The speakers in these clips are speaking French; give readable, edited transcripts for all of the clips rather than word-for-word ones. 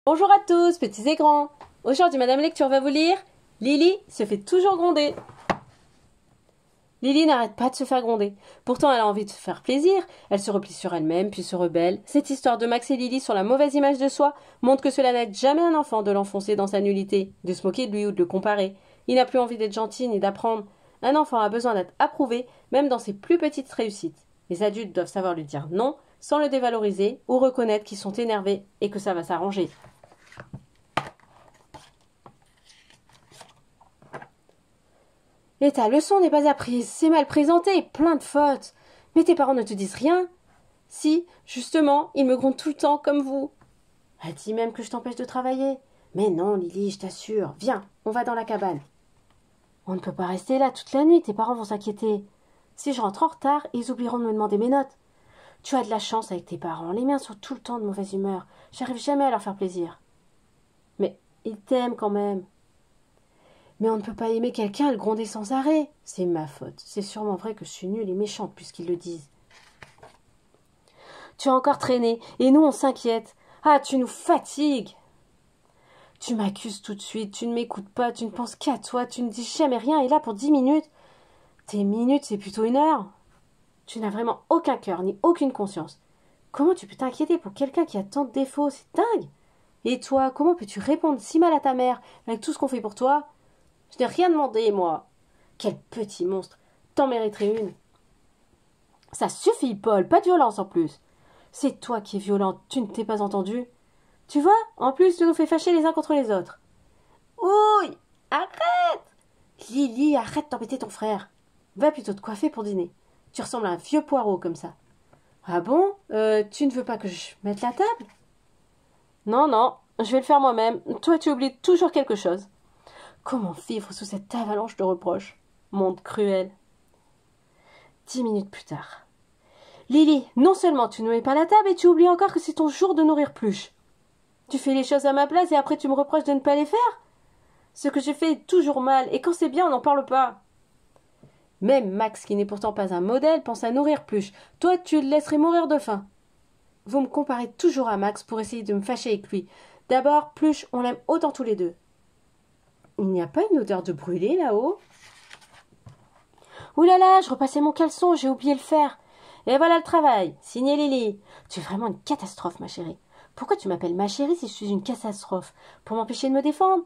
Bonjour à tous, petits et grands. Aujourd'hui, Madame Lecture va vous lire Lily se fait toujours gronder. Lily n'arrête pas de se faire gronder. Pourtant, elle a envie de se faire plaisir. Elle se replie sur elle-même, puis se rebelle. Cette histoire de Max et Lily sur la mauvaise image de soi montre que cela n'aide jamais un enfant de l'enfoncer dans sa nullité, de se moquer de lui ou de le comparer. Il n'a plus envie d'être gentil ni d'apprendre. Un enfant a besoin d'être approuvé, même dans ses plus petites réussites. Les adultes doivent savoir lui dire non, sans le dévaloriser, ou reconnaître qu'ils sont énervés et que ça va s'arranger. Et ta leçon n'est pas apprise, c'est mal présenté, plein de fautes. Mais tes parents ne te disent rien? Si, justement, ils me grondent tout le temps, comme vous. Elle dit même que je t'empêche de travailler. Mais non, Lily, je t'assure. Viens, on va dans la cabane. On ne peut pas rester là toute la nuit, tes parents vont s'inquiéter. Si je rentre en retard, ils oublieront de me demander mes notes. Tu as de la chance avec tes parents, les miens sont tout le temps de mauvaise humeur. J'arrive jamais à leur faire plaisir. Mais ils t'aiment quand même. Mais on ne peut pas aimer quelqu'un et le gronder sans arrêt. C'est ma faute. C'est sûrement vrai que je suis nulle et méchante puisqu'ils le disent. Tu as encore traîné et nous on s'inquiète. Ah, tu nous fatigues. Tu m'accuses tout de suite, tu ne m'écoutes pas, tu ne penses qu'à toi, tu ne dis jamais rien et là pour 10 minutes. Tes minutes, c'est plutôt 1 heure. Tu n'as vraiment aucun cœur ni aucune conscience. Comment tu peux t'inquiéter pour quelqu'un qui a tant de défauts? C'est dingue. Et toi, comment peux-tu répondre si mal à ta mère avec tout ce qu'on fait pour toi? Je n'ai rien demandé, moi. Quel petit monstre. T'en mériterais une. Ça suffit, Paul, pas de violence en plus. C'est toi qui es violente, tu ne t'es pas entendu. Tu vois, en plus, tu nous fais fâcher les uns contre les autres. Ouille, arrête. Lily, arrête d'embêter ton frère. Va plutôt te coiffer pour dîner. Tu ressembles à un vieux poireau comme ça. Ah bon? Tu ne veux pas que je mette la table? Non, non, je vais le faire moi-même. Toi, tu oublies toujours quelque chose. Comment vivre sous cette avalanche de reproches? Monde cruel. 10 minutes plus tard. Lily, non seulement tu ne mets pas la table et tu oublies encore que c'est ton jour de nourrir Pluche. Tu fais les choses à ma place et après tu me reproches de ne pas les faire? Ce que j'ai fait est toujours mal et quand c'est bien on n'en parle pas. Même Max, qui n'est pourtant pas un modèle, pense à nourrir Pluche. Toi, tu le laisserais mourir de faim. Vous me comparez toujours à Max pour essayer de me fâcher avec lui. D'abord, Pluche, on l'aime autant tous les deux. Il n'y a pas une odeur de brûlé là-haut? Ouh là là, je repassais mon caleçon, j'ai oublié le faire. Et voilà le travail, signé Lily. Tu es vraiment une catastrophe, ma chérie. Pourquoi tu m'appelles ma chérie si je suis une catastrophe? Pour m'empêcher de me défendre?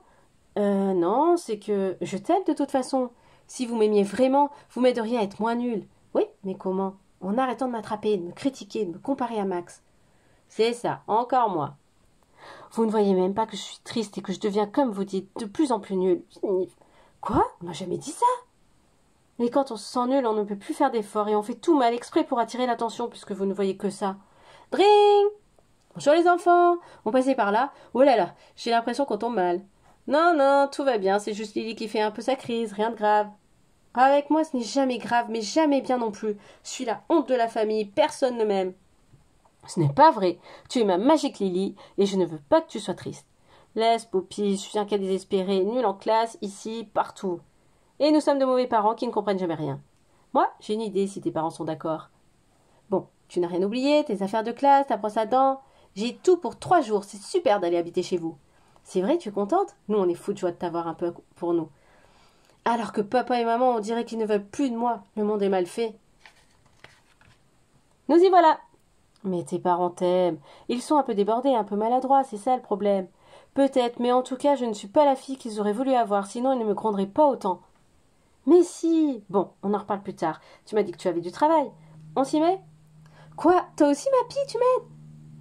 Non, c'est que je t'aime de toute façon. Si vous m'aimiez vraiment, vous m'aideriez à être moins nulle. Oui, mais comment? En arrêtant de m'attraper, de me critiquer, de me comparer à Max. C'est ça, encore moi. Vous ne voyez même pas que je suis triste et que je deviens, comme vous dites, de plus en plus nulle. Quoi? On m'a jamais dit ça. Et quand on se sent nul, on ne peut plus faire d'efforts et on fait tout mal exprès pour attirer l'attention puisque vous ne voyez que ça. Dring! Bonjour les enfants! On passait par là. Oh là là, j'ai l'impression qu'on tombe mal. Non, non, tout va bien, c'est juste Lily qui fait un peu sa crise, rien de grave. Avec moi, ce n'est jamais grave, mais jamais bien non plus. Je suis la honte de la famille, personne ne m'aime. Ce n'est pas vrai. Tu es ma magique Lily, et je ne veux pas que tu sois triste. Laisse, Poppy, je suis un cas désespéré, nul en classe, ici, partout. Et nous sommes de mauvais parents qui ne comprennent jamais rien. Moi, j'ai une idée si tes parents sont d'accord. Bon, tu n'as rien oublié, tes affaires de classe, ta brosse à dents. J'ai tout pour 3 jours, c'est super d'aller habiter chez vous. C'est vrai, tu es contente? Nous, on est fous de joie de t'avoir un peu pour nous. Alors que papa et maman, on dirait qu'ils ne veulent plus de moi. Le monde est mal fait. Nous y voilà. Mais tes parents t'aiment. Ils sont un peu débordés, un peu maladroits, c'est ça le problème. Peut-être, mais en tout cas, je ne suis pas la fille qu'ils auraient voulu avoir, sinon ils ne me gronderaient pas autant. Mais si. Bon, on en reparle plus tard. Tu m'as dit que tu avais du travail. On s'y met? Quoi? Toi aussi, ma pie, tu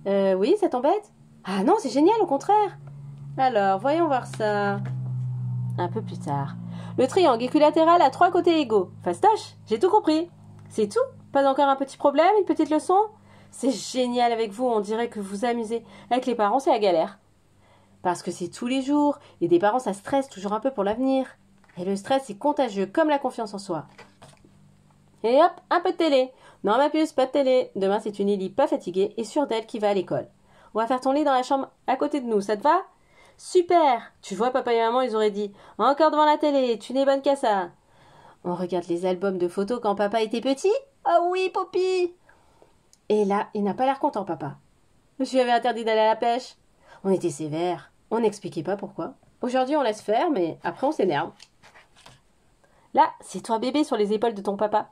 m'aides? Oui, ça t'embête? Ah non, c'est génial, au contraire. Alors, voyons voir ça. Un peu plus tard. Le triangle équilatéral a 3 côtés égaux. Fastoche, j'ai tout compris. C'est tout? Pas encore un petit problème, une petite leçon? C'est génial avec vous, on dirait que vous vous amusez. Avec les parents, c'est la galère. Parce que c'est tous les jours, et des parents, ça stresse toujours un peu pour l'avenir. Et le stress, c'est contagieux, comme la confiance en soi. Et hop, un peu de télé. Non, ma puce, pas de télé. Demain, c'est une Lily pas fatiguée et sûre d'elle qui va à l'école. On va faire ton lit dans la chambre à côté de nous, ça te va? Super! Tu vois, papa et maman, ils auraient dit « Encore devant la télé, tu n'es bonne qu'à ça !» On regarde les albums de photos quand papa était petit? Ah oui, Poppy! Et là, il n'a pas l'air content, papa. Je lui avais interdit d'aller à la pêche. On était sévères, on n'expliquait pas pourquoi. Aujourd'hui, on laisse faire, mais après, on s'énerve. Là, c'est toi bébé sur les épaules de ton papa.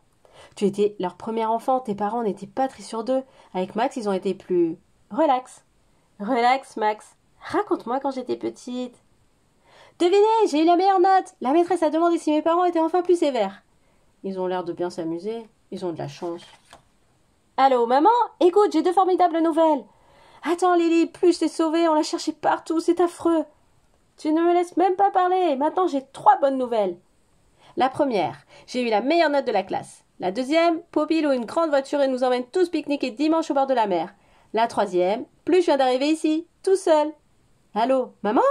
Tu étais leur premier enfant, tes parents n'étaient pas tristes sur deux. Avec Max, ils ont été plus relax. Relax, Max. Raconte-moi quand j'étais petite. Devinez, j'ai eu la meilleure note. La maîtresse a demandé si mes parents étaient enfin plus sévères. Ils ont l'air de bien s'amuser. Ils ont de la chance. Allô, maman? Écoute, j'ai 2 formidables nouvelles. Attends, Lily, plus je t'ai sauvée, on l'a cherchée partout, c'est affreux. Tu ne me laisses même pas parler. Maintenant, j'ai 3 bonnes nouvelles. La première, j'ai eu la meilleure note de la classe. La deuxième, Poppy loue une grande voiture et nous emmène tous pique-niquer dimanche au bord de la mer. La troisième, plus je viens d'arriver ici, tout seul. Allô, maman?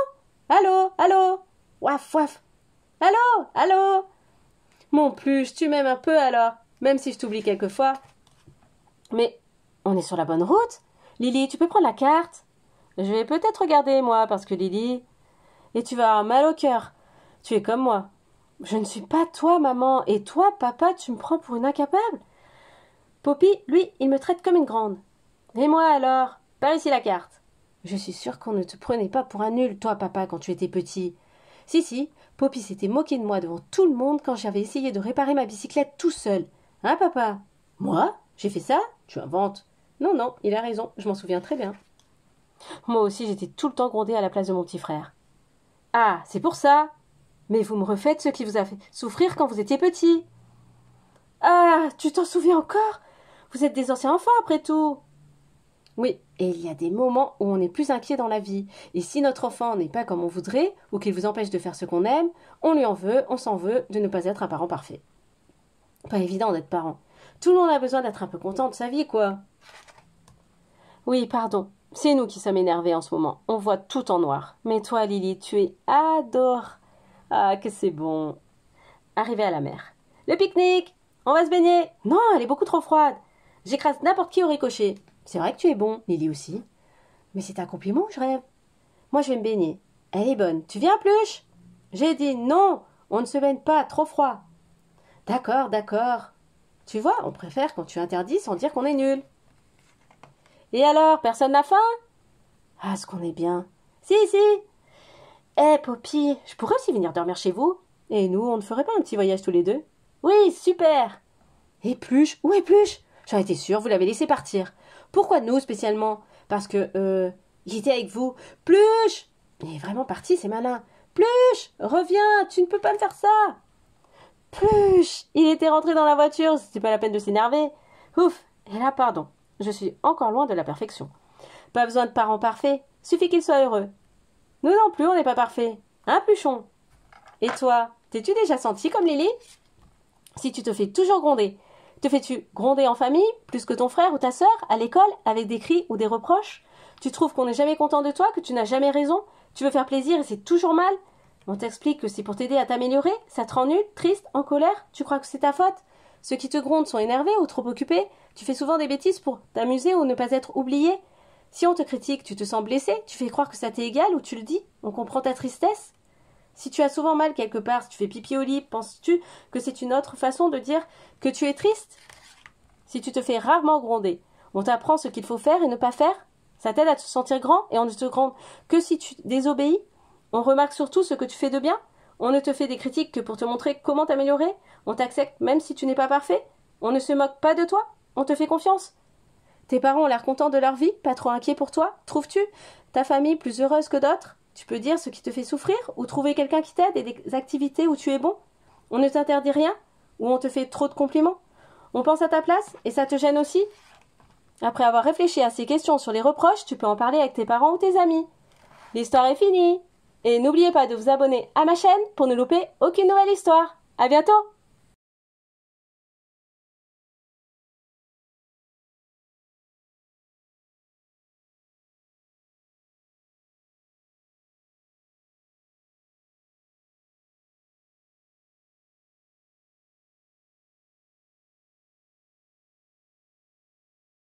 Allô, allô? Waf, waf. Allô, allô? Mon Pluche, tu m'aimes un peu alors, même si je t'oublie quelquefois. Mais on est sur la bonne route. Lily, tu peux prendre la carte? Je vais peut-être regarder, moi, parce que Lily... Et tu vas avoir mal au cœur. Tu es comme moi. Je ne suis pas toi, maman. Et toi, papa, tu me prends pour une incapable? Poppy, lui, il me traite comme une grande. Et moi, alors? Par ici la carte. Je suis sûre qu'on ne te prenait pas pour un nul, toi, papa, quand tu étais petit. Si, Poppy s'était moqué de moi devant tout le monde quand j'avais essayé de réparer ma bicyclette tout seul. Hein, papa? Moi? J'ai fait ça? Tu inventes. Non, il a raison, je m'en souviens très bien. Moi aussi, j'étais tout le temps grondée à la place de mon petit frère. Ah, c'est pour ça. Mais vous me refaites ce qui vous a fait souffrir quand vous étiez petit. Ah, tu t'en souviens encore? Vous êtes des anciens enfants, après tout. Oui, et il y a des moments où on est plus inquiet dans la vie. Et si notre enfant n'est pas comme on voudrait, ou qu'il vous empêche de faire ce qu'on aime, on lui en veut, on s'en veut de ne pas être un parent parfait. Pas évident d'être parent. Tout le monde a besoin d'être un peu content de sa vie, quoi. Oui, pardon. C'est nous qui sommes énervés en ce moment. On voit tout en noir. Mais toi, Lily, tu es adore. Ah, que c'est bon. Arrivé à la mer. Le pique-nique! On va se baigner! Non, elle est beaucoup trop froide. J'écrase n'importe qui au ricochet. C'est vrai que tu es bon, Lily aussi. Mais c'est un compliment ou je rêve? Moi, je vais me baigner. Elle est bonne. Tu viens, Pluche? J'ai dit non, on ne se baigne pas, trop froid. D'accord. Tu vois, on préfère quand tu interdis sans dire qu'on est nul. Et alors, personne n'a faim? Ah, ce qu'on est bien. Si. Eh, Poppy, je pourrais aussi venir dormir chez vous? Et nous, on ne ferait pas un petit voyage tous les deux? Oui, super. Et Pluche? Où est Pluche? J'en étais sûre, vous l'avez laissé partir. Pourquoi nous spécialement? Parce que, il était avec vous. Pluche! Il est vraiment parti, c'est malin. Pluche! Reviens, tu ne peux pas me faire ça! Pluche! Il était rentré dans la voiture, c'était pas la peine de s'énerver. Ouf! Et là, pardon, je suis encore loin de la perfection. Pas besoin de parents parfaits, suffit qu'ils soient heureux. Nous non plus, on n'est pas parfaits. Hein, Pluchon? Et toi, t'es-tu déjà senti comme Lily? Si tu te fais toujours gronder, te fais-tu gronder en famille, plus que ton frère ou ta sœur, à l'école, avec des cris ou des reproches? Tu trouves qu'on n'est jamais content de toi, que tu n'as jamais raison? Tu veux faire plaisir et c'est toujours mal? On t'explique que c'est pour t'aider à t'améliorer? Ça te rend nul, triste, en colère? Tu crois que c'est ta faute? Ceux qui te grondent sont énervés ou trop occupés? Tu fais souvent des bêtises pour t'amuser ou ne pas être oublié? Si on te critique, tu te sens blessé? Tu fais croire que ça t'est égal ou tu le dis? On comprend ta tristesse? Si tu as souvent mal quelque part, si tu fais pipi au lit, penses-tu que c'est une autre façon de dire que tu es triste? Si tu te fais rarement gronder, on t'apprend ce qu'il faut faire et ne pas faire? Ça t'aide à te sentir grand et on ne te gronde que si tu désobéis? On remarque surtout ce que tu fais de bien? On ne te fait des critiques que pour te montrer comment t'améliorer? On t'accepte même si tu n'es pas parfait? On ne se moque pas de toi? On te fait confiance? Tes parents ont l'air contents de leur vie, pas trop inquiets pour toi? Trouves-tu ta famille plus heureuse que d'autres? Tu peux dire ce qui te fait souffrir ou trouver quelqu'un qui t'aide et des activités où tu es bon? On ne t'interdit rien? Ou on te fait trop de compliments? On pense à ta place et ça te gêne aussi? Après avoir réfléchi à ces questions sur les reproches, tu peux en parler avec tes parents ou tes amis. L'histoire est finie! Et n'oubliez pas de vous abonner à ma chaîne pour ne louper aucune nouvelle histoire. À bientôt!